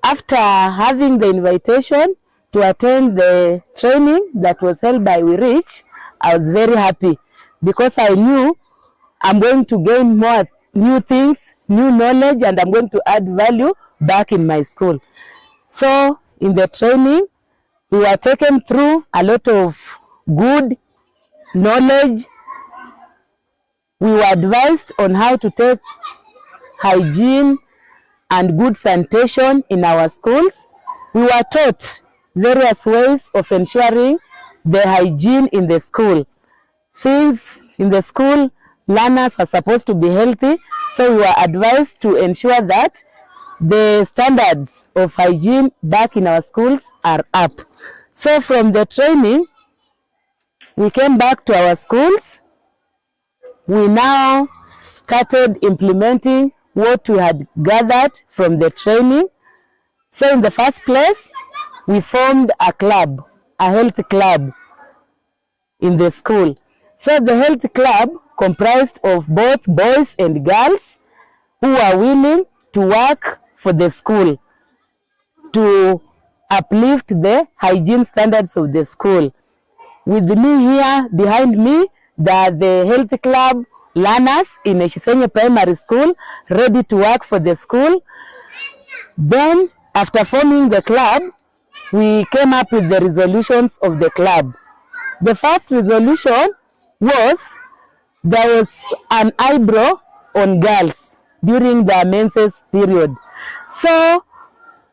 After having the invitation to attend the training that was held by We Reach, I was very happy because I knew I'm going to gain more new things, new knowledge, and I'm going to add value back in my school. So in the training, we were taken through a lot of good knowledge. We were advised on how to take hygiene and good sanitation in our schools. We were taught various ways of ensuring the hygiene in the school. Since in the school, learners are supposed to be healthy, so we were advised to ensure that the standards of hygiene back in our schools are up. So from the training, we came back to our schools. We now started implementing what we had gathered from the training. So in the first place, we formed a club, a health club in the school. So the health club comprised of both boys and girls who are willing to work for the school to uplift the hygiene standards of the school. With me here, behind me, there are the health club learners in Eshisenye Primary School, ready to work for the school. Then, after forming the club, we came up with the resolutions of the club. The first resolution was there was an eyebrow on girls during the menses period. So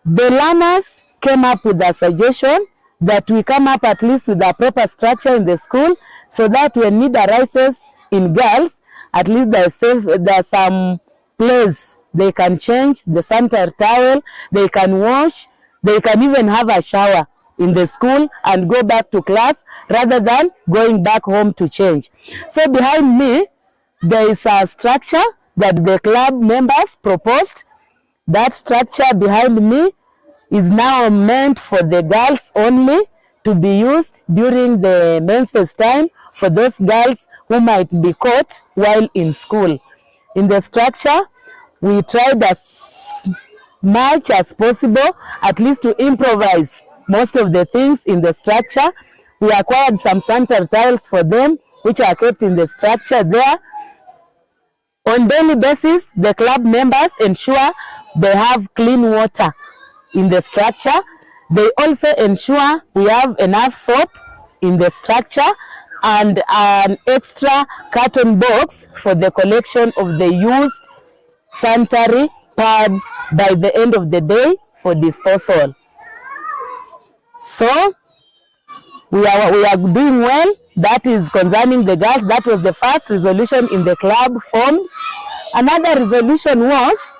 the learners came up with a suggestion that we come up at least with a proper structure in the school so that when need arises in girls, at least there's some place they can change the sanitary towel, they can wash, they can even have a shower in the school and go back to class rather than going back home to change. So behind me, there is a structure that the club members proposed. That structure behind me is now meant for the girls only, to be used during the menses time for those girls who might be caught while in school. In the structure, we tried as much as possible at least to improvise most of the things in the structure. We acquired some sanitary towels for them, which are kept in the structure there. On daily basis, the club members ensure they have clean water in the structure. They also ensure we have enough soap in the structure and an extra carton box for the collection of the used sanitary pads by the end of the day for disposal. So we are doing well. That is concerning the girls. That was the first resolution in the club formed. Another resolution was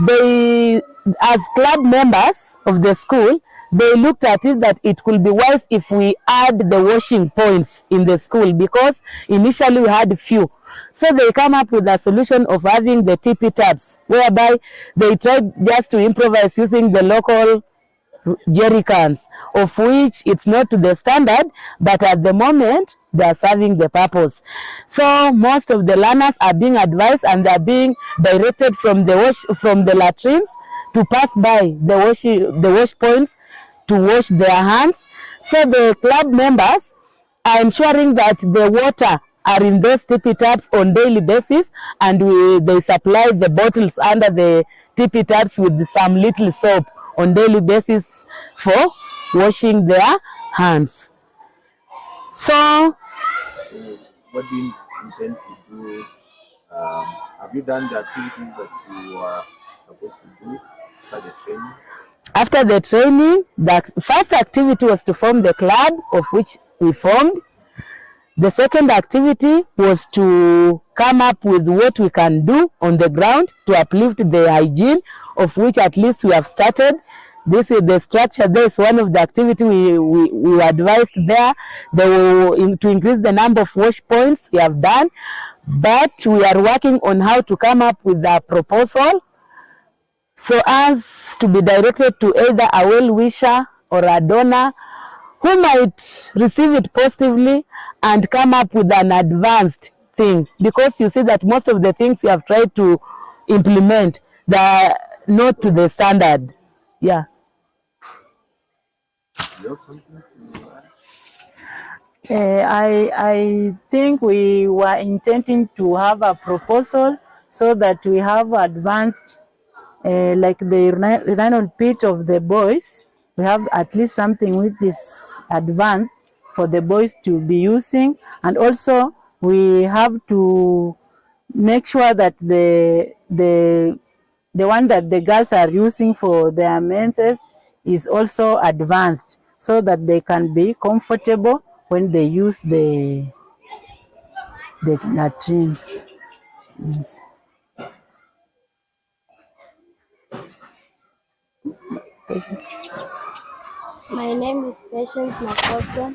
they, as club members of the school, they looked at it that it could be wise if we add the washing points in the school, because initially we had few. So they come up with a solution of having the TP taps, whereby they tried just to improvise using the local jerry cans, of which it's not to the standard, but at the moment they are serving the purpose. So most of the learners are being advised and they are being directed from the latrines to pass by the wash points to wash their hands. So the club members are ensuring that the water are in those TP taps on daily basis, and they supply the bottles under the TP taps with some little soap on daily basis for washing their hands. So what do you intend to do? Have you done the activities that you are supposed to do after the training? After the training, the first activity was to form the club, of which we formed. The second activity was to come up with what we can do on the ground to uplift the hygiene, of which at least we have started. This is the structure. There is one of the activity we advised there. To increase the number of wash points we have done, but we are working on how to come up with a proposal so as to be directed to either a well-wisher or a donor who might receive it positively and come up with an advanced thing. Because you see that most of the things you have tried to implement, they are not to the standard. Yeah. Do you have something to add? I think we were intending to have a proposal so that we have advanced, like the urinal pit of the boys. We have at least something which is advanced for the boys to be using, and also we have to make sure that the one that the girls are using for their menses is also advanced so that they can be comfortable when they use the latrines. Yes. My name is Patience Nakoto.